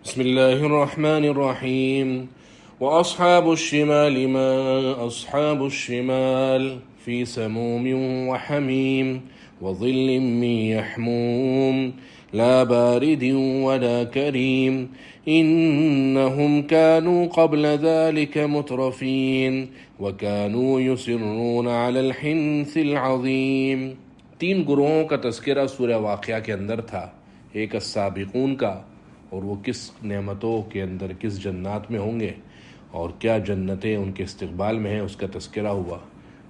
بسم الله الرحمن الرحيم وأصحاب الشمال ما أصحاب الشمال في سموم وحميم وظل من يحموم لا بارد ولا كريم إنهم كانوا قبل ذلك مترفين وكانوا يصرون على الحنث العظيم۔ تین گروہوں کا تذکرہ سورہ واقعہ کے اندر تھا، ایک السابقون کا، اور وہ کس نعمتوں کے اندر کس جنات میں ہوں گے اور کیا جنتیں ان کے استقبال میں ہیں اس کا تذکرہ ہوا۔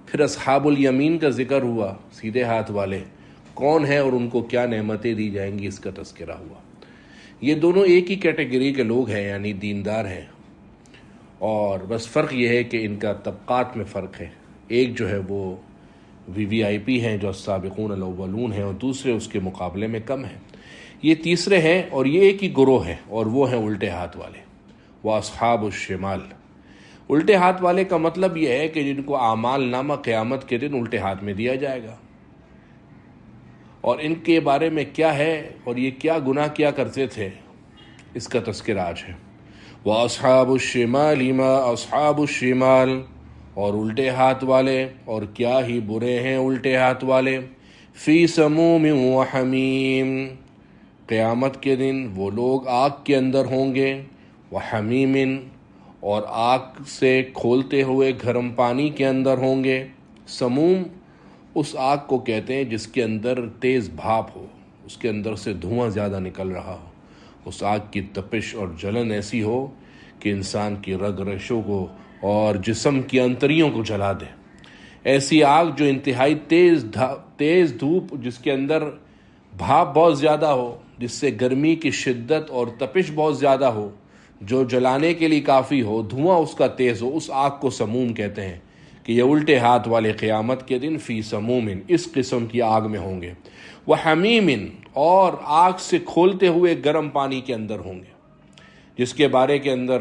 پھر اصحاب الیمین کا ذکر ہوا، سیدھے ہاتھ والے کون ہیں اور ان کو کیا نعمتیں دی جائیں گی اس کا تذکرہ ہوا۔ یہ دونوں ایک ہی کیٹیگری کے لوگ ہیں، یعنی دیندار ہیں، اور بس فرق یہ ہے کہ ان کا طبقات میں فرق ہے۔ ایک جو ہے وہ وی آئی پی ہیں جو السابقون الاولون ہیں، اور دوسرے اس کے مقابلے میں کم ہیں۔ یہ تیسرے ہیں اور یہ ایک ہی گروہ ہے، اور وہ ہیں الٹے ہاتھ والے، وہ اصحاب الشمال۔ الٹے ہاتھ والے کا مطلب یہ ہے کہ جن کو اعمال نامہ قیامت کے دن الٹے ہاتھ میں دیا جائے گا، اور ان کے بارے میں کیا ہے اور یہ کیا گناہ کیا کرتے تھے اس کا تذکرہ آج ہے۔ وَأَصْحَابُ الشِّمَالِ مَا أَصْحَابُ الشِّمَالِ، اور الٹے ہاتھ والے اور کیا ہی برے ہیں الٹے ہاتھ والے۔ فِي سَمُومٍ وَحَمِيمٍ، قیامت کے دن وہ لوگ آگ کے اندر ہوں گے، وحمیم، اور آگ سے کھولتے ہوئے گرم پانی کے اندر ہوں گے۔ سموم اس آگ کو کہتے ہیں جس کے اندر تیز بھاپ ہو، اس کے اندر سے دھواں زیادہ نکل رہا ہو، اس آگ کی تپش اور جلن ایسی ہو کہ انسان کی رگ رشوں کو اور جسم کی انتریوں کو جلا دے۔ ایسی آگ جو انتہائی تیز دھوپ، جس کے اندر بھاپ بہت زیادہ ہو، جس سے گرمی کی شدت اور تپش بہت زیادہ ہو، جو جلانے کے لیے کافی ہو، دھواں اس کا تیز ہو، اس آگ کو سموم کہتے ہیں کہ یہ الٹے ہاتھ والے قیامت کے دن فی سموم، اس قسم کی آگ میں ہوں گے۔ وحمیم، اور آگ سے کھولتے ہوئے گرم پانی کے اندر ہوں گے، جس کے بارے کے اندر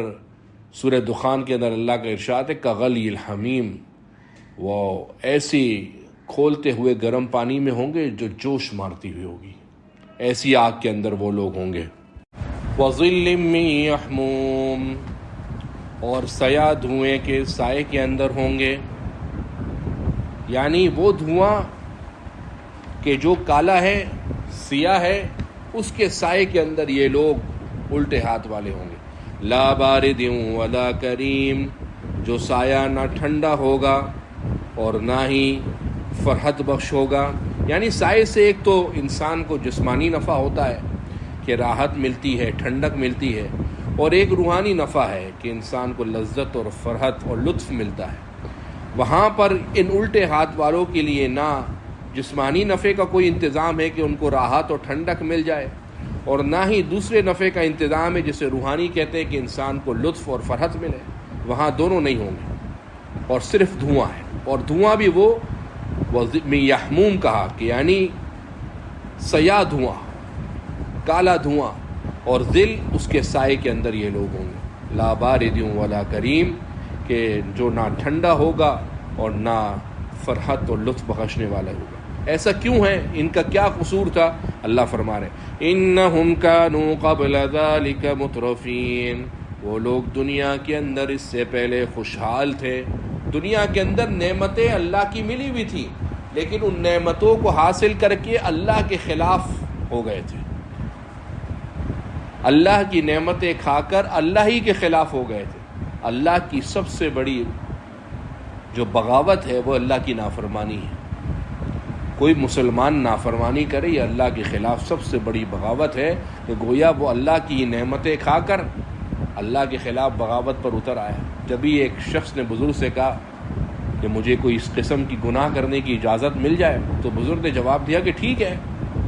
سورہ دخان کے اندر اللہ کا ارشاد ہے کغلی الحمیم، وہ ایسی کھولتے ہوئے گرم پانی میں ہوں گے جو جوش مارتی ہوئی ہوگی، ایسی آگ کے اندر وہ لوگ ہوں گے۔ وَظِلٍّ مِّن يَحْمُومٍ، اور سیاہ دھوئیں کے سائے کے اندر ہوں گے، یعنی وہ دھواں کہ جو کالا ہے، سیاہ ہے، اس کے سائے کے اندر یہ لوگ الٹے ہاتھ والے ہوں گے۔ لا بارد ولا کریم، جو سایہ نہ ٹھنڈا ہوگا اور نہ ہی فرحت بخش ہوگا۔ یعنی سائے سے ایک تو انسان کو جسمانی نفع ہوتا ہے کہ راحت ملتی ہے، ٹھنڈک ملتی ہے، اور ایک روحانی نفع ہے کہ انسان کو لذت اور فرحت اور لطف ملتا ہے۔ وہاں پر ان الٹے ہاتھ والوں کے لیے نہ جسمانی نفع کا کوئی انتظام ہے کہ ان کو راحت اور ٹھنڈک مل جائے، اور نہ ہی دوسرے نفع کا انتظام ہے جسے روحانی کہتے ہیں کہ انسان کو لطف اور فرحت ملے۔ وہاں دونوں نہیں ہوں گے، اور صرف دھواں ہے، اور دھواں بھی وہ میں یحموم کہا کہ یعنی سیاہ دھواں، کالا دھواں، اور ذل اس کے سائے کے اندر یہ لوگ ہوں گے۔ لا بارد ولا کریم، کہ جو نہ ٹھنڈا ہوگا اور نہ فرحت اور لطف بخشنے والا ہوگا۔ ایسا کیوں ہے؟ ان کا کیا قصور تھا؟ اللہ فرما رہے انہم کانوا قبل ذلک مترفین، وہ لوگ دنیا کے اندر اس سے پہلے خوشحال تھے، دنیا کے اندر نعمتیں اللہ کی ملی ہوئی تھی، لیکن ان نعمتوں کو حاصل کر کے اللہ کے خلاف ہو گئے تھے، اللہ کی نعمتیں کھا کر اللہ ہی کے خلاف ہو گئے تھے۔ اللہ کی سب سے بڑی جو بغاوت ہے وہ اللہ کی نافرمانی ہے۔ کوئی مسلمان نافرمانی کرے یہ اللہ کے خلاف سب سے بڑی بغاوت ہے، کہ گویا وہ اللہ کی نعمتیں کھا کر اللہ کے خلاف بغاوت پر اتر آیا۔ جبھی ایک شخص نے بزرگ سے کہا کہ مجھے کوئی اس قسم کی گناہ کرنے کی اجازت مل جائے، تو بزرگ نے جواب دیا کہ ٹھیک ہے،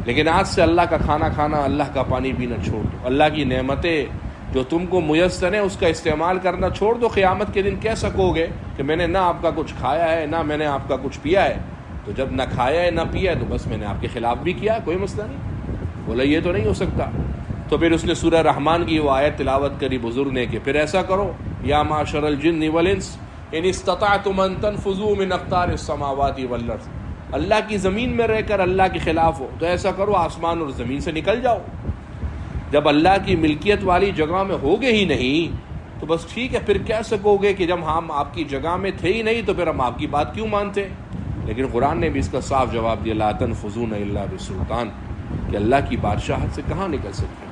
لیکن آج سے اللہ کا کھانا کھانا، اللہ کا پانی پینا چھوڑ دو، اللہ کی نعمتیں جو تم کو میسر ہیں اس کا استعمال کرنا چھوڑ دو۔ قیامت کے دن کہہ سکو گے کہ میں نے نہ آپ کا کچھ کھایا ہے نہ میں نے آپ کا کچھ پیا ہے، تو جب نہ کھایا ہے نہ پیا ہے تو بس میں نے آپ کے خلاف بھی کیا، کوئی مسئلہ نہیں۔ بولا یہ تو نہیں ہو سکتا۔ تو پھر اس نے سورہ رحمان کی وہ آیت تلاوت کری بزرگ نے کہ پھر ایسا کرو، یا معشر الجن والانس ان استطعتم ان تنفذوا من اقطار السماوات والارض، اللہ کی زمین میں رہ کر اللہ کے خلاف ہو تو ایسا کرو آسمان اور زمین سے نکل جاؤ۔ جب اللہ کی ملکیت والی جگہ میں ہوگے ہی نہیں تو بس ٹھیک ہے، پھر کہہ سکو گے کہ جب ہم آپ کی جگہ میں تھے ہی نہیں تو پھر ہم آپ کی بات کیوں مانتے؟ لیکن قرآن نے بھی اس کا صاف جواب دیا، لا تنفذون الا بسلطان، کہ اللہ کی بادشاہت سے کہاں نکل سکتے۔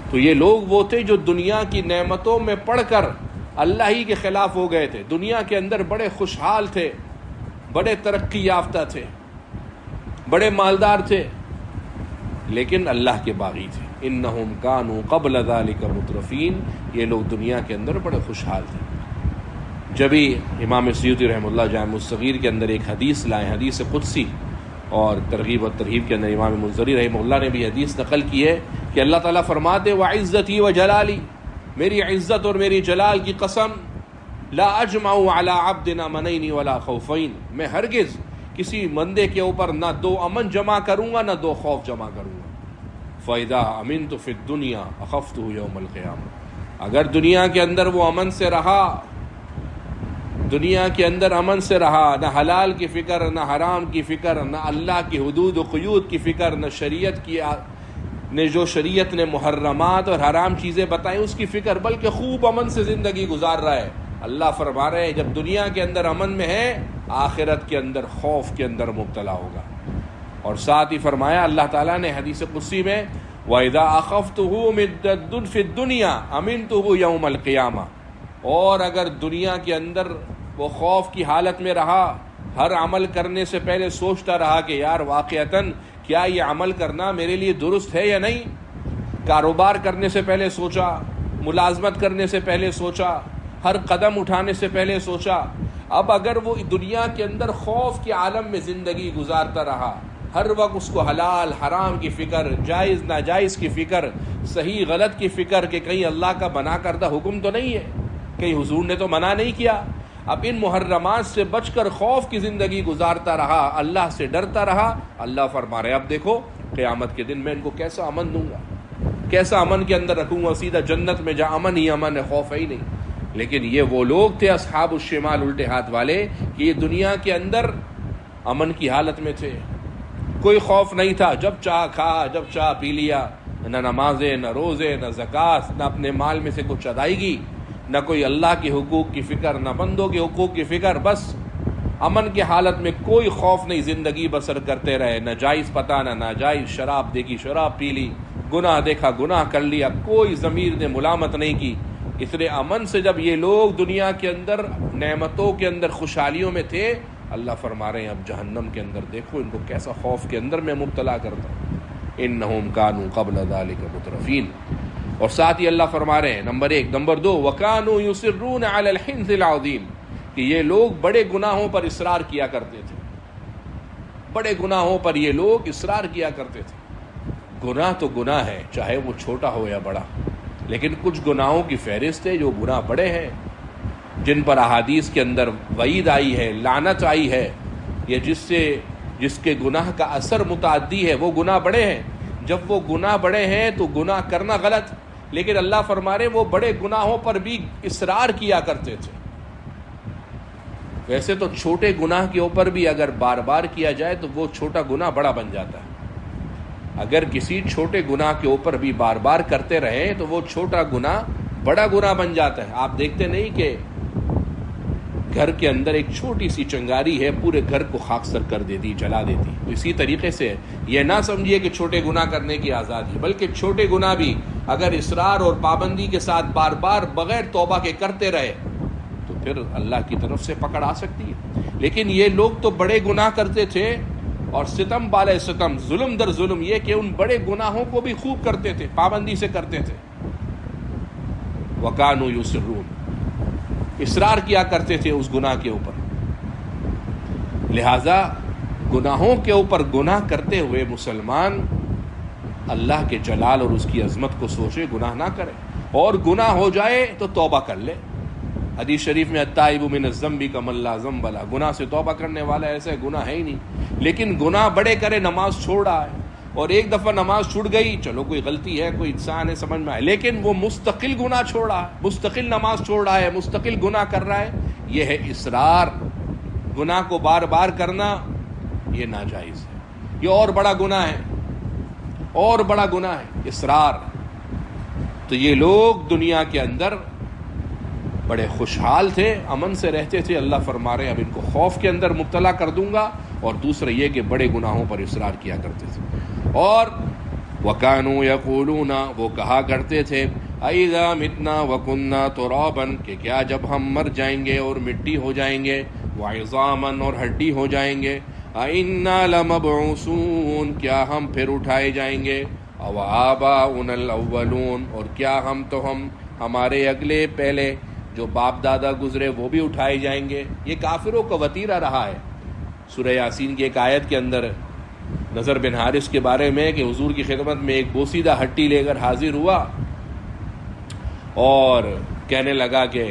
تو یہ لوگ وہ تھے جو دنیا کی نعمتوں میں پڑھ کر اللہ ہی کے خلاف ہو گئے تھے، دنیا کے اندر بڑے خوشحال تھے، بڑے ترقی یافتہ تھے، بڑے مالدار تھے، لیکن اللہ کے باغی تھے۔ انہم کانوا قبل ذلک مترفین، یہ لوگ دنیا کے اندر بڑے خوشحال تھے۔ جبھی امام سیوطی رحمہ اللہ جامع الصغیر کے اندر ایک حدیث لائے، حدیث قدسی، اور ترغیب و ترہیب کے اندر امام منذری رحمہ اللہ نے بھی حدیث نقل کی ہے کہ اللہ تعالیٰ فرماتے وعزتی وجلالی، میری عزت اور میری جلال کی قسم، لا اجمع علی عبد امنین ولا خوفین، میں ہرگز کسی بندے کے اوپر نہ دو امن جمع کروں گا نہ دو خوف جمع کروں گا۔ فَإِذَا أَمِنْتُ فِي الدُّنْيَا أَخَفْتُهُ يَوْمَ الْقِيَامَةِ، اگر دنیا کے اندر وہ امن سے رہا، دنیا کے اندر امن سے رہا، نہ حلال کی فکر، نہ حرام کی فکر، نہ اللہ کی حدود و قیود کی فکر، نہ شریعت کی نے جو شریعت نے محرمات اور حرام چیزیں بتائیں اس کی فکر، بلکہ خوب امن سے زندگی گزار رہا ہے، اللہ فرما رہے ہیں جب دنیا کے اندر امن میں ہے، آخرت کے اندر خوف کے اندر مبتلا ہوگا۔ اور ساتھ ہی فرمایا اللہ تعالیٰ نے حدیث قدسی میں وَإِذَا أَخَفْتُهُ فِي الدُّنْيَا أَمِنْتُهُ يَوْمَ الْقِيَامَةِ، اور اگر دنیا کے اندر وہ خوف کی حالت میں رہا، ہر عمل کرنے سے پہلے سوچتا رہا کہ یار واقعتاً کیا یہ عمل کرنا میرے لیے درست ہے یا نہیں، کاروبار کرنے سے پہلے سوچا، ملازمت کرنے سے پہلے سوچا، ہر قدم اٹھانے سے پہلے سوچا، اب اگر وہ دنیا کے اندر خوف کے عالم میں زندگی گزارتا رہا، ہر وقت اس کو حلال حرام کی فکر، جائز ناجائز کی فکر، صحیح غلط کی فکر کہ کہیں اللہ کا بنا کردہ حکم تو نہیں ہے، کہیں حضور نے تو منع نہیں کیا، اب ان محرمات سے بچ کر خوف کی زندگی گزارتا رہا، اللہ سے ڈرتا رہا، اللہ فرما رہے اب دیکھو قیامت کے دن میں ان کو کیسا امن دوں گا، کیسا امن کے اندر رکھوں گا، سیدھا جنت میں جہاں امن ہی امن ہے، خوف ہے ہی نہیں۔ لیکن یہ وہ لوگ تھے اصحاب الشمال، الٹے ہاتھ والے، کہ یہ دنیا کے اندر امن کی حالت میں تھے، کوئی خوف نہیں تھا، جب چاہ کھا، جب چاہ پی لیا، نہ نمازیں، نہ روزے، نہ زکوٰۃ، نہ اپنے مال میں سے کچھ ادائیگی، نہ کوئی اللہ کے حقوق کی فکر، نہ بندوں کے حقوق کی فکر، بس امن کی حالت میں کوئی خوف نہیں، زندگی بسر کرتے رہے، نہ جائز پتہ نہ ناجائز، شراب دیکھی شراب پی لی، گناہ دیکھا گناہ کر لیا، کوئی ضمیر نے ملامت نہیں کی۔ اتنے امن سے جب یہ لوگ دنیا کے اندر نعمتوں کے اندر خوشحالیوں میں تھے، اللہ فرما رہے ہیں اب جہنم کے اندر دیکھو ان کو کیسا خوف کے اندر میں مبتلا کرتا ہوں۔ انہم کانوا قبل ذلک مترفین، اور ساتھ ہی اللہ فرما رہے ہیں نمبر 1، نمبر 2 وَكَانُوا يُصِرُّونَ عَلَى الْحِنثِ الْعَظِيمِ، کہ یہ لوگ بڑے گناہوں پر اصرار کیا کرتے تھے، بڑے گناہوں پر یہ لوگ اصرار کیا کرتے تھے۔ گناہ تو گناہ ہے، چاہے وہ چھوٹا ہو یا بڑا، لیکن کچھ گناہوں کی فہرست ہے جو گناہ بڑے ہیں، جن پر احادیث کے اندر وعید آئی ہے، لعنت آئی ہے، یہ جس کے گناہ کا اثر متعدی ہے وہ گناہ بڑے ہیں۔ جب وہ گناہ بڑے ہیں تو گناہ کرنا غلط، لیکن اللہ فرما رہے وہ بڑے گناہوں پر بھی اصرار کیا کرتے تھے۔ ویسے تو چھوٹے گناہ کے اوپر بھی اگر بار بار کیا جائے تو وہ چھوٹا گناہ بڑا بن جاتا ہے، اگر کسی چھوٹے گناہ کے اوپر بھی بار بار کرتے رہیں تو وہ چھوٹا گناہ بڑا گناہ بن جاتا ہے۔ آپ دیکھتے نہیں کہ گھر کے اندر ایک چھوٹی سی چنگاری ہے پورے گھر کو خاکسر کر دیتی، جلا دیتی، تو اسی طریقے سے یہ نہ سمجھیے کہ چھوٹے گناہ کرنے کی آزادی، بلکہ چھوٹے گناہ بھی اگر اصرار اور پابندی کے ساتھ بار بار بغیر توبہ کے کرتے رہے تو پھر اللہ کی طرف سے پکڑ آ سکتی ہے۔ لیکن یہ لوگ تو بڑے گناہ کرتے تھے، اور ستم بالے ستم، ظلم در ظلم، یہ کہ ان بڑے گناہوں کو بھی خوب کرتے تھے، پابندی سے کرتے تھے۔ وَكَانُوا يُصِرُّونَ، اصرار کیا کرتے تھے اس گناہ کے اوپر۔ لہذا گناہوں کے اوپر گناہ کرتے ہوئے مسلمان اللہ کے جلال اور اس کی عظمت کو سوچے، گناہ نہ کرے، اور گناہ ہو جائے تو توبہ کر لے۔ حدیث شریف میں التائب من الذنب کمن لا ذنب لہ، گناہ سے توبہ کرنے والا ایسا گناہ ہے ہی نہیں۔ لیکن گناہ بڑے کرے، نماز چھوڑ رہا ہے، اور ایک دفعہ نماز چھوٹ گئی، چلو کوئی غلطی ہے، کوئی انسان ہے، سمجھ میں آئے، لیکن وہ مستقل گناہ چھوڑ رہا ہے، مستقل نماز چھوڑ رہا ہے، مستقل گناہ کر رہا ہے، یہ ہے اصرار۔ گناہ کو بار بار کرنا یہ ناجائز ہے، یہ اور بڑا گناہ ہے، اور بڑا گناہ ہے اصرار۔ تو یہ لوگ دنیا کے اندر بڑے خوشحال تھے، امن سے رہتے تھے. اللہ فرما رہے ہیں اب ان کو خوف کے اندر مبتلا کر دوں گا. اور دوسرا یہ کہ بڑے گناہوں پر اصرار کیا کرتے تھے. اور وَكَانُوا يَقُولُونَ، وہ کہا کرتے تھے، أَإِذَا مِتْنَا وَكُنَّا تُرَابًا، کہ کیا جب ہم مر جائیں گے اور مٹی ہو جائیں گے، وَعِظَامًا، اور ہڈی ہو جائیں گے، أَإِنَّا لَمَبْعُوثُونَ، کیا ہم پھر اٹھائے جائیں گے، أَوْ آبَاؤُنَا الْأَوَّلُونَ، اور کیا ہم ہمارے اگلے پہلے جو باپ دادا گزرے وہ بھی اٹھائے جائیں گے. یہ کافروں کا وتیرہ رہا ہے. سورہ یاسین کی ایک آیت کے اندر نضر بن حارث کے بارے میں کہ حضور کی خدمت میں ایک بوسیدہ ہڈی لے کر حاضر ہوا اور کہنے لگا کہ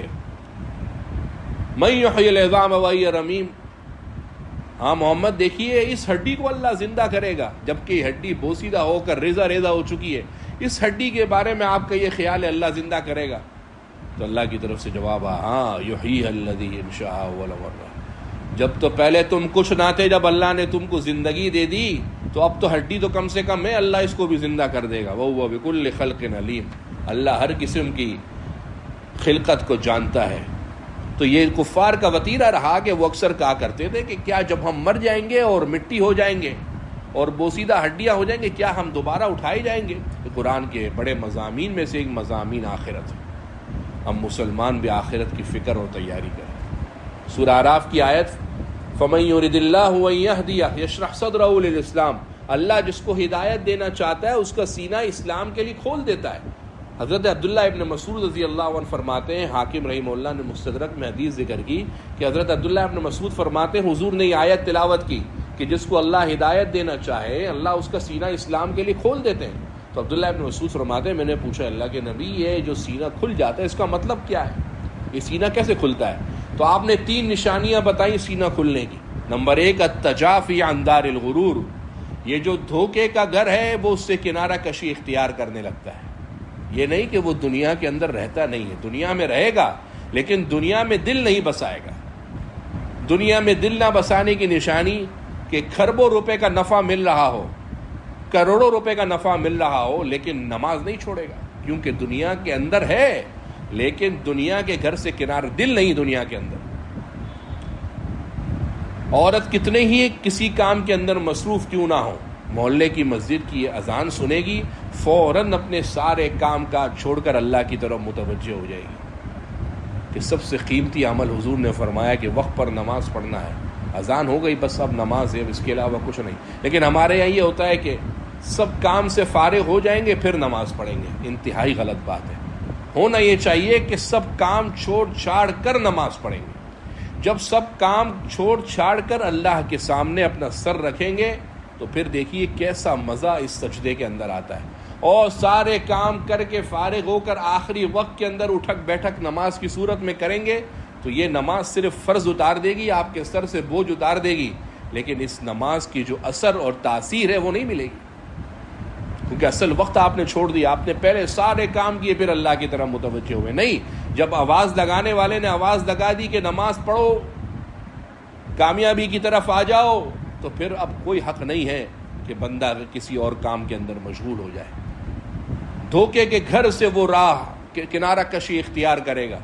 مَن یحیی العظام وہی رمیم، ہاں محمد دیکھیے اس ہڈی کو اللہ زندہ کرے گا جبکہ یہ ہڈی بوسیدہ ہو کر ریزہ ریزہ ہو چکی ہے. اس ہڈی کے بارے میں آپ کا یہ خیال ہے اللہ زندہ کرے گا؟ تو اللہ کی طرف سے جواب آیا، ہاں یحییھا الذی انشأ اول مرہ، جب تو پہلے تم کچھ نہ تھے، جب اللہ نے تم کو زندگی دے دی تو اب تو ہڈی تو کم سے کم ہے، اللہ اس کو بھی زندہ کر دے گا. وَهُوَ بِكُلِّ خَلْقٍ عَلِيمٌ، اللہ ہر قسم کی خلقت کو جانتا ہے. تو یہ کفار کا وتیرہ رہا کہ وہ اکثر کہا کرتے تھے کہ کیا جب ہم مر جائیں گے اور مٹی ہو جائیں گے اور بوسیدہ ہڈیاں ہو جائیں گے کیا ہم دوبارہ اٹھائے جائیں گے. قرآن کے بڑے مضامین میں سے ایک مضامین آخرت ہے. ہم مسلمان بھی آخرت کی فکر اور تیاری کریں. سورہ اعراف کی آیت فَمَن يُرِدِ اللَّهُ أَن يَهْدِيَهُ يَشْرَحْ صَدْرَهُ لِلْإِسْلَامِ، اللہ جس کو ہدایت دینا چاہتا ہے اس کا سینہ اسلام کے لیے کھول دیتا ہے. حضرت عبداللہ ابن مسعود رضی اللہ عنہ فرماتے ہیں، حاکم رحمہ اللہ نے مستدرک میں حدیث ذکر کی کہ حضرت عبداللہ ابن مسعود فرماتے ہیں حضور نے یہ آیت تلاوت کی کہ جس کو اللہ ہدایت دینا چاہے اللہ اس کا سینہ اسلام کے لیے کھول دیتے ہیں. تو عبداللہ ابن مسعود فرماتے ہیں میں نے پوچھا اللہ کے نبی یہ جو سینہ کھل جاتا ہے اس کا مطلب کیا ہے، یہ سینہ کیسے کھلتا ہے؟ تو آپ نے 3 نشانیاں بتائیں سینہ کھلنے کی. نمبر 1 التجافی عن دار الغرور، یہ جو دھوکے کا گھر ہے وہ اس سے کنارہ کشی اختیار کرنے لگتا ہے. یہ نہیں کہ وہ دنیا کے اندر رہتا نہیں ہے، دنیا میں رہے گا لیکن دنیا میں دل نہیں بسائے گا. دنیا میں دل نہ بسانے کی نشانی کہ کھربوں روپے کا نفع مل رہا ہو، کروڑوں روپے کا نفع مل رہا ہو لیکن نماز نہیں چھوڑے گا، کیونکہ دنیا کے اندر ہے لیکن دنیا کے گھر سے کنارہ دل نہیں دنیا کے اندر. عورت کتنے ہی کسی کام کے اندر مصروف کیوں نہ ہو، محلے کی مسجد کی اذان سنے گی فوراً اپنے سارے کام کاج چھوڑ کر اللہ کی طرف متوجہ ہو جائے گی. کہ سب سے قیمتی عمل حضور نے فرمایا کہ وقت پر نماز پڑھنا ہے. اذان ہو گئی بس اب نماز ہے، اس کے علاوہ کچھ نہیں. لیکن ہمارے یہاں یہ ہوتا ہے کہ سب کام سے فارغ ہو جائیں گے پھر نماز پڑھیں گے. انتہائی غلط بات ہے. ہونا یہ چاہیے کہ سب کام چھوڑ چھاڑ کر نماز پڑھیں گے. جب سب کام چھوڑ چھاڑ کر اللہ کے سامنے اپنا سر رکھیں گے تو پھر دیکھیے کیسا مزہ اس سجدے کے اندر آتا ہے. اور سارے کام کر کے فارغ ہو کر آخری وقت کے اندر اٹھک بیٹھک نماز کی صورت میں کریں گے تو یہ نماز صرف فرض اتار دے گی، آپ کے سر سے بوجھ اتار دے گی، لیکن اس نماز کی جو اثر اور تاثیر ہے وہ نہیں ملے گی. کیونکہ اصل وقت آپ نے چھوڑ دیا، آپ نے پہلے سارے کام کیے پھر اللہ کی طرف متوجہ ہوئے. نہیں، جب آواز لگانے والے نے آواز لگا دی کہ نماز پڑھو کامیابی کی طرف آ جاؤ تو پھر اب کوئی حق نہیں ہے کہ بندہ کسی اور کام کے اندر مشغول ہو جائے. دھوکے کے گھر سے وہ راہ کنارہ کشی اختیار کرے گا.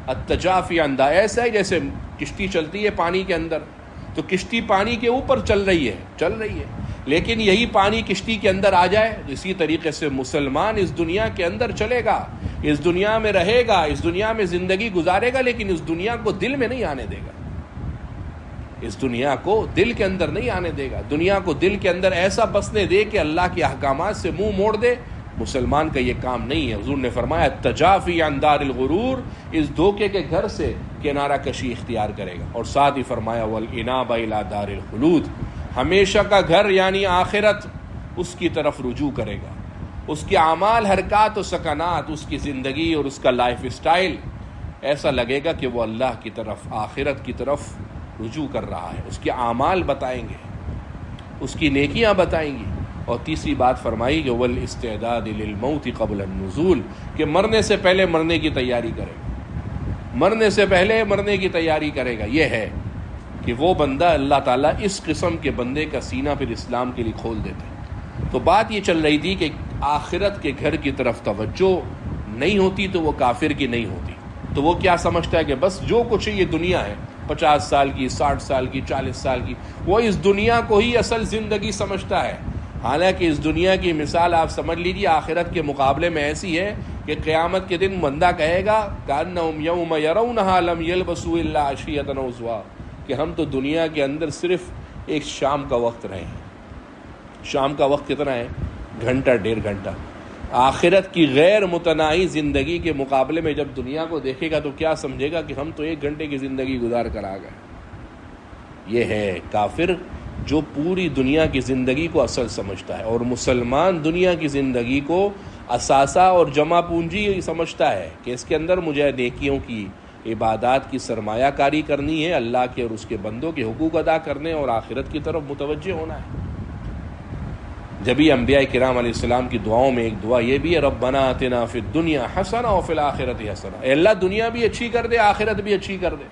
التجافی عن دار، ایسا ہے جیسے کشتی چلتی ہے پانی کے اندر تو کشتی پانی کے اوپر چل رہی ہے لیکن یہی پانی کشتی کے اندر آ جائے. اسی طریقے سے مسلمان اس دنیا کے اندر چلے گا، اس دنیا میں رہے گا، اس دنیا میں زندگی گزارے گا، لیکن اس دنیا کو دل میں نہیں آنے دے گا. اس دنیا کو دل کے اندر نہیں آنے دے گا. دنیا کو دل کے اندر ایسا بسنے دے کہ اللہ کے احکامات سے منہ موڑ دے. مسلمان کا یہ کام نہیں ہے. حضور نے فرمایا التجافی عن دار الغرور، اس دھوکے کے گھر سے کنارہ کشی اختیار کرے گا. اور ساتھ ہی فرمایا والاناب الی دار الخلود، ہمیشہ کا گھر یعنی آخرت اس کی طرف رجوع کرے گا. اس کے اعمال، حرکات و سکنات، اس کی زندگی اور اس کا لائف اسٹائل ایسا لگے گا کہ وہ اللہ کی طرف، آخرت کی طرف رجوع کر رہا ہے. اس کے اعمال بتائیں گے، اس کی نیکیاں بتائیں گی. اور تیسری بات فرمائی کہ والاستعداد للموت قبل النزول، کہ مرنے سے پہلے مرنے کی تیاری کرے گا، مرنے سے پہلے مرنے کی تیاری کرے گا. یہ ہے کہ وہ بندہ اللہ تعالیٰ اس قسم کے بندے کا سینہ پھر اسلام کے لیے کھول دیتے. تو بات یہ چل رہی تھی کہ آخرت کے گھر کی طرف توجہ نہیں ہوتی تو وہ کافر کی نہیں ہوتی. تو وہ کیا سمجھتا ہے کہ بس جو کچھ یہ دنیا ہے 50 سال کی 60 سال کی 40 سال کی، وہ اس دنیا کو ہی اصل زندگی سمجھتا ہے. حالانکہ اس دنیا کی مثال آپ سمجھ لیجیے آخرت کے مقابلے میں ایسی ہے کہ قیامت کے دن بندہ کہے گا کأنہم یوم یرونہا لم یلبسوا الا عشیۃ او ضحیٰ، کہ ہم تو دنیا کے اندر صرف ایک شام کا وقت رہے ہیں. شام کا وقت کتنا ہے؟ گھنٹہ 1.5 گھنٹہ. آخرت کی غیر متناہی زندگی کے مقابلے میں جب دنیا کو دیکھے گا تو کیا سمجھے گا کہ ہم تو 1 گھنٹے کی زندگی گزار کر آ گئے. یہ ہے کافر جو پوری دنیا کی زندگی کو اصل سمجھتا ہے، اور مسلمان دنیا کی زندگی کو اثاثہ اور جمع پونجی سمجھتا ہے کہ اس کے اندر مجھے نیکیوں کی، عبادات کی سرمایہ کاری کرنی ہے، اللہ کے اور اس کے بندوں کے حقوق ادا کرنے اور آخرت کی طرف متوجہ ہونا ہے. جبھی انبیاء کرام علیہ السلام کی دعاؤں میں ایک دعا یہ بھی ہے ربنا آتنا فی الدنیا حسنہ وفی الآخرۃ حسنہ، اے اللہ دنیا بھی اچھی کر دے آخرت بھی اچھی کر دے.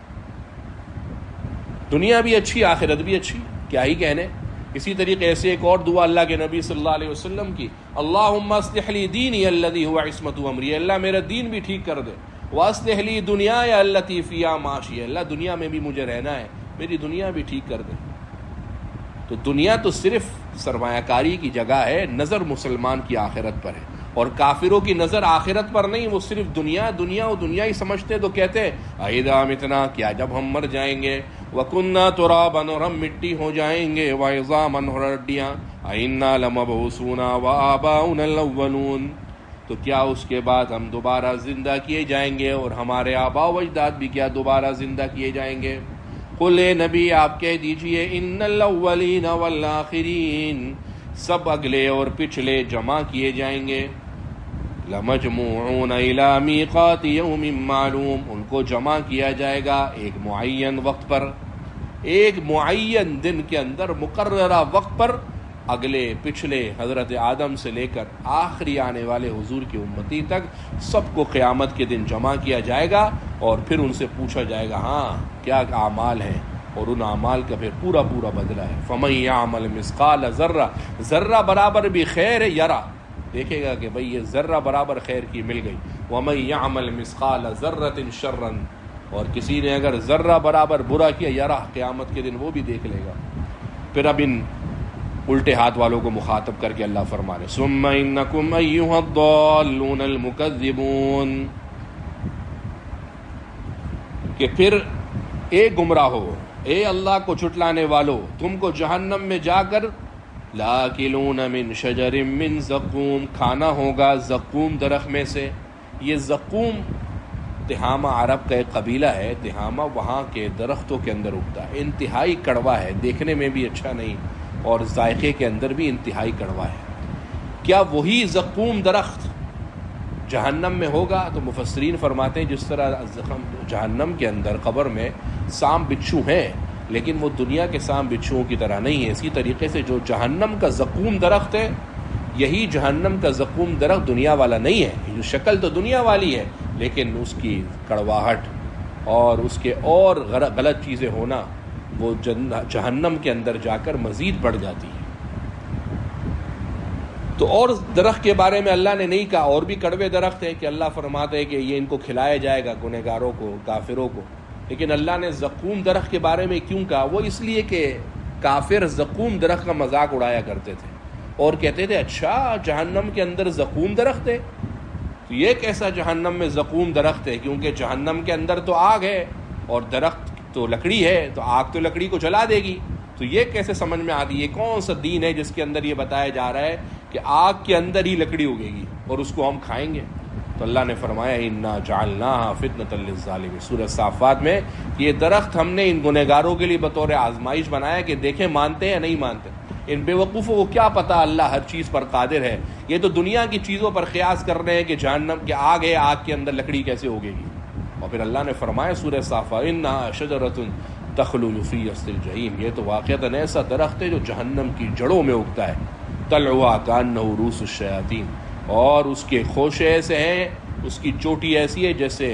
دنیا بھی اچھی آخرت بھی اچھی، کیا ہی کہنے. اسی طریقے سے ایک اور دعا اللہ کے نبی صلی اللہ علیہ وسلم کی، اللہم اصلح لی دینی الذی هو عصمۃ امری، اللہ میرا دین بھی ٹھیک کر دے. واصلح لی دنیای التی فیہا معاشی، اللہ دنیا میں بھی مجھے رہنا ہے، میری دنیا بھی ٹھیک کر دے. تو دنیا تو صرف سرمایہ کاری کی جگہ ہے، نظر مسلمان کی آخرت پر ہے. اور کافروں کی نظر آخرت پر نہیں، وہ صرف دنیا دنیا و دنیا ہی سمجھتے. تو کہتے ہیں اذا متنا، کیا جب ہم مر جائیں گے، وکنا ترابا، اور ہم مٹی ہو جائیں گے، وعظاما، اور ہڈیاں، انا لمبعوثون وآباؤنا الاولون، تو کیا اس کے بعد ہم دوبارہ زندہ کیے جائیں گے اور ہمارے آباء و اجداد بھی کیا دوبارہ زندہ کیے جائیں گے. قل اے نبی آپ کہہ دیجئے ان الاولین والآخرین، سب اگلے اور پچھلے جمع کیے جائیں گے. لمجموعون الی میقات یوم معلوم، ان کو جمع کیا جائے گا ایک معین وقت پر، ایک معین دن کے اندر مقررہ وقت پر. اگلے پچھلے حضرت آدم سے لے کر آخری آنے والے حضور کی امتی تک سب کو قیامت کے دن جمع کیا جائے گا، اور پھر ان سے پوچھا جائے گا ہاں کیا اعمال ہیں، اور ان اعمال کا پھر پورا پورا بدلہ ہے. فمن یعمل مثقال ذرہ، ذرہ برابر بھی خیر ہے یرا، دیکھے گا کہ بھئی یہ ذرہ برابر خیر کی مل گئی. ومن یعمل مثقال ذرۃ شرا، اور کسی نے اگر ذرہ برابر برا کیا یرا، قیامت کے دن وہ بھی دیکھ لے گا. پھر اب ان الٹے ہاتھ والوں کو مخاطب کر کے اللہ فرما رہے ثم انکم ایھا الضالون المکذبون، کہ پھر اے گمراہ ہو، اے اللہ کو جھٹلانے والو، تم کو جہنم میں جا کر لاکلون من شجر من زقوم، کھانا ہوگا زقوم درخت میں سے. یہ زقوم تہامہ عرب کا ایک قبیلہ ہے، تہامہ وہاں کے درختوں کے اندر اگتا ہے، انتہائی کڑوا ہے، دیکھنے میں بھی اچھا نہیں اور ذائقے کے اندر بھی انتہائی کڑوا ہے. کیا وہی زقوم درخت جہنم میں ہوگا؟ تو مفسرین فرماتے ہیں جس طرح جہنم کے اندر قبر میں سانپ بچھو ہیں، لیکن وہ دنیا کے سانپ بچھوؤں کی طرح نہیں ہے. اسی طریقے سے جو جہنم کا زقوم درخت ہے، یہی جہنم کا زقوم درخت دنیا والا نہیں ہے. جو شکل تو دنیا والی ہے، لیکن اس کی کڑواہٹ اور اس کے اور غلط چیزیں ہونا وہ جہنم کے اندر جا کر مزید بڑھ جاتی ہے. تو اور درخت کے بارے میں اللہ نے نہیں کہا، اور بھی کڑوے درخت ہیں کہ اللہ فرماتے ہیں کہ یہ ان کو کھلایا جائے گا گنہگاروں کو، کافروں کو. لیکن اللہ نے زقوم درخت کے بارے میں کیوں کہا؟ وہ اس لیے کہ کافر زقوم درخت کا مذاق اڑایا کرتے تھے اور کہتے تھے اچھا جہنم کے اندر زقوم درخت ہے، تو یہ کیسا جہنم میں زقوم درخت ہے؟ کیونکہ جہنم کے اندر تو آگ ہے اور درخت تو لکڑی ہے، تو آگ تو لکڑی کو جلا دے گی. تو یہ کیسے سمجھ میں آتی؟ یہ کون سا دین ہے جس کے اندر یہ بتایا جا رہا ہے کہ آگ کے اندر ہی لکڑی اگے گی اور اس کو ہم کھائیں گے؟ تو اللہ نے فرمایا انا جعلناها فتنة للظالمین، سورہ صافات میں، یہ درخت ہم نے ان گنہگاروں کے لیے بطور آزمائش بنایا کہ دیکھیں مانتے ہیں یا نہیں مانتے. ان بے وقوفوں کو کیا پتا اللہ ہر چیز پر قادر ہے. یہ تو دنیا کی چیزوں پر قیاس کر رہے ہیں کہ جہنم کے آگ ہے، آگ کے اندر لکڑی کیسے اگے گی. اور پھر اللہ نے فرمایا سورہ صافات انہا شجرۃ تخلد فی اصل الجحیم، یہ تو واقعتاً ایسا درخت ہے جو جہنم کی جڑوں میں اگتا ہے. طلعها کانہ رؤوس الشیاطین، اور اس کے خوشے ایسے ہیں، اس کی چوٹی ایسی ہے جیسے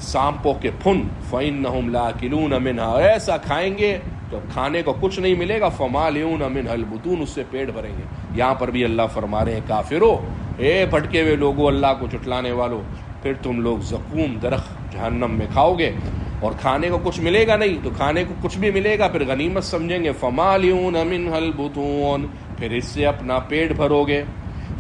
سانپوں کے پھن. فإنہم لاکلون منہا، ایسا کھائیں گے تو کھانے کو کچھ نہیں ملے گا. فمالئون منہ البطون، اس سے پیٹ بھریں گے. یہاں پر بھی اللہ فرما رہے ہیں کافرو، اے بھٹکے ہوئے لوگوں، اللہ کو جھٹلانے والوں، پھر تم لوگ زقوم درخت جہنم میں کھاؤ گے اور کھانے کو کچھ ملے گا نہیں. تو کھانے کو کچھ بھی ملے گا پھر غنیمت سمجھیں گے. فمالئون منہ البطون، پھر اس سے اپنا پیٹ بھرو گے.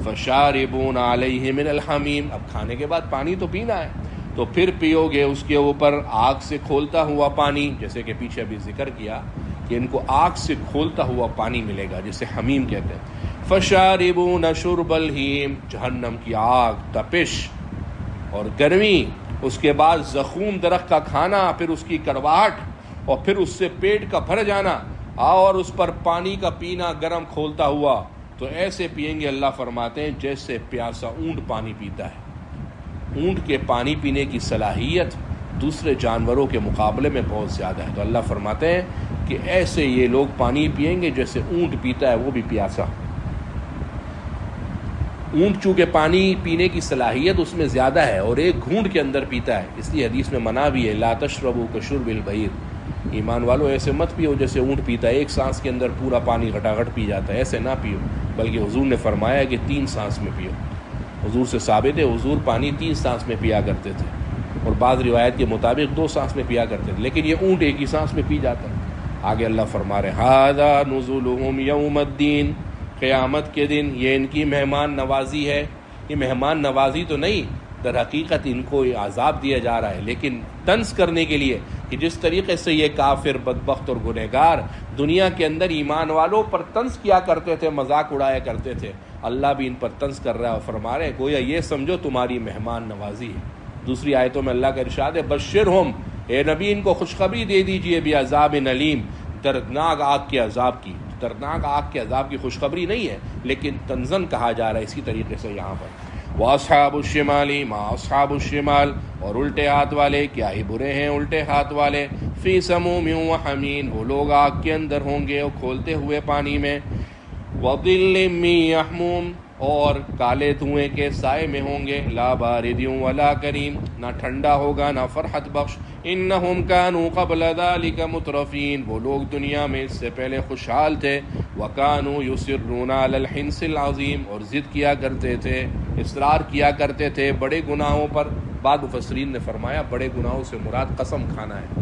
فشاربون علیہ من الحمیم، اب کھانے کے بعد پانی تو پینا ہے، تو پھر پیو گے اس کے اوپر آگ سے کھولتا ہوا پانی، جیسے کہ پیچھے ابھی ذکر کیا کہ ان کو آگ سے کھولتا ہوا پانی ملے گا جسے حمیم کہتے ہیں. فشاربون شرب الہیم، جہنم کی آگ، تپش اور گرمی، اس کے بعد زقوم درخت کا کھانا، پھر اس کی کڑواہٹ اور پھر اس سے پیٹ کا بھر جانا اور اس پر پانی کا پینا گرم کھولتا ہوا. تو ایسے پئیں گے، اللہ فرماتے ہیں جیسے پیاسا اونٹ پانی پیتا ہے. اونٹ کے پانی پینے کی صلاحیت دوسرے جانوروں کے مقابلے میں بہت زیادہ ہے. تو اللہ فرماتے ہیں کہ ایسے یہ لوگ پانی پئیں گے جیسے اونٹ پیتا ہے، وہ بھی پیاسا. اونٹ چونکہ پانی پینے کی صلاحیت اس میں زیادہ ہے اور ایک گھونٹ کے اندر پیتا ہے، اس لیے حدیث میں منع بھی ہے، لا تشربوا کشرب البعیر، ایمان والو ایسے مت پیو جیسے اونٹ پیتا ہے، ایک سانس کے اندر پورا پانی گھٹاگھٹ پی جاتا ہے، ایسے نہ پیو، بلکہ حضور نے فرمایا کہ 3 سانس میں پیو. حضور سے ثابت ہے حضور پانی 3 سانس میں پیا کرتے تھے، اور بعض روایت کے مطابق 2 سانس میں پیا کرتے تھے، لیکن یہ اونٹ ایک ہی سانس میں پی جاتا ہے. آگے اللہ فرما رہے ھذا نزلهم یوم الدین، قیامت کے دن یہ ان کی مہمان نوازی ہے. یہ مہمان نوازی تو نہیں، در حقیقت ان کو عذاب دیا جا رہا ہے، لیکن طنز کرنے کے لیے کہ جس طریقے سے یہ کافر، بدبخت اور گنہگار دنیا کے اندر ایمان والوں پر طنز کیا کرتے تھے، مذاق اڑایا کرتے تھے، اللہ بھی ان پر طنز کر رہا ہے اور فرما رہے ہیں گویا یہ سمجھو تمہاری مہمان نوازی ہے. دوسری آیتوں میں اللہ کا ارشاد ہے بشرہم، اے نبی ان کو خوشخبری دے دیجئے بعذاب علیم، دردناک آگ کے عذاب کی. دردناک آگ کے عذاب کی خوشخبری نہیں ہے، لیکن طنزاً کہا جا رہا ہے اسی طریقے سے یہاں پر. وَأَصْحَابُ الشِّمَالِ مَا أَصْحَابُ الشِّمَالِ، اور الٹے ہاتھ والے کیا ہی برے ہیں الٹے ہاتھ والے. فِي سَمُومٍ وَحَمِيمٍ، وہ لوگ آگ کے اندر ہوں گے اور کھولتے ہوئے پانی میں. وَظِلٍّ مِّن يَحْمُومٍ، اور کالے دھوئیں کے سائے میں ہوں گے. لا بارد ولا کریم، نہ ٹھنڈا ہوگا نہ فرحت بخش. انہم کانوا قبل ذلک مترفین، وہ لوگ دنیا میں اس سے پہلے خوشحال تھے. وکانوا یصرون علی الحنث العظیم، اور ضد کیا کرتے تھے، اصرار کیا کرتے تھے بڑے گناہوں پر. بعض مفسرین نے فرمایا بڑے گناہوں سے مراد قسم کھانا ہے.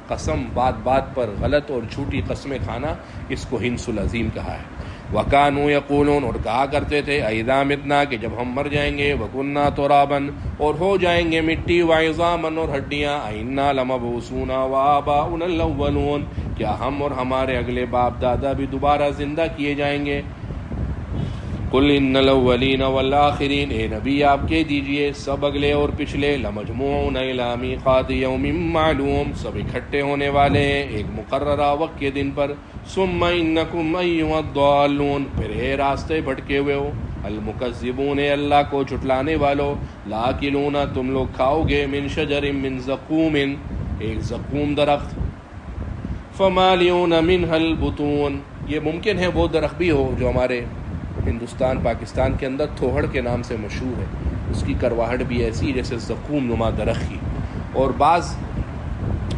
قسم بات بات پر غلط اور جھوٹی قسمیں کھانا، اس کو حنث العظیم کہا ہے. وَكَانُوا يَقُولُونَ، اور کہا کرتے تھے اِذَا مِتْنَا، کہ جب ہم مر جائیں گے، وَكُنَّا تُرَابًا، اور ہو جائیں گے مٹی، وَعِظَامًا، اور ہڈیاں، أَإِنَّا لَمَبْعُوثُونَ وَآبَاؤُنَا الْأَوَّلُونَ، کیا ہم اور ہمارے اگلے باپ دادا بھی دوبارہ زندہ کیے جائیں گے. قُلْ إِنَّ الْأَوَّلِينَ وَالْآخِرِينَ، اے نبی آپ کہہ دیجئے سب اگلے اور پچھلے، لَمَجْمُوعُونَ إِلَىٰ مِيقَاتِ يَوْمٍ مَّعْلُومٍ، سب اکٹھے ہونے والے ہیں ایک مقررہ وقت کے دن پر. ثُمَّ إِنَّكُمْ أَيُّهَا الضَّالُّونَ، پھر اے راستے بھٹکے ہوئے ہو، المکذبون، اللہ کو جھٹلانے والو، لَآكِلُونَ، تم لوگ کھاؤ گے، مِن شَجَرٍ مِّن زَقُومٍ، ایک زقوم درخت. فَمَالِئُونَ مِنْهَا الْبُطُونَ، یہ ممکن ہے وہ درخت بھی ہو جو ہمارے ہندوستان پاکستان کے اندر تھوہڑ کے نام سے مشہور ہے، اس کی کرواہٹ بھی ایسی جیسے زقوم نما درخت کی. اور بعض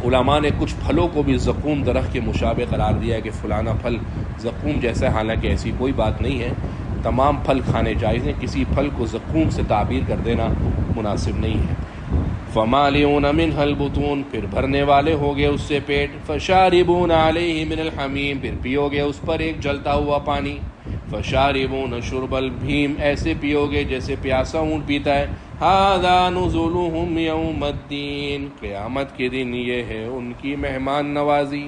علماء نے کچھ پھلوں کو بھی زقوم درخت کے مشابہ قرار دیا ہے کہ فلانا پھل زقوم جیسا ہے، حالانکہ ایسی کوئی بات نہیں ہے. تمام پھل کھانے جائز ہیں، کسی پھل کو زقوم سے تعبیر کر دینا مناسب نہیں ہے. فَمَالِئُونَ مِنْهَا الْبُطُونَ، پھر بھرنے والے ہوگے اس سے پیٹ. فَشَارِبُونَ عَلَيْهِ مِنَ الْحَمِيمِ، پھر پیو گے اس پر ایک جلتا ہوا پانی. فَشَارِبُونَ شُرْبَ الْهِيمِ، ایسے پیو گے جیسے پیاسا اونٹ پیتا ہے. هَذَا نُزُلُهُمْ يَوْمَ الدِّينِ، قیامت کے دن یہ ہے ان کی مہمان نوازی.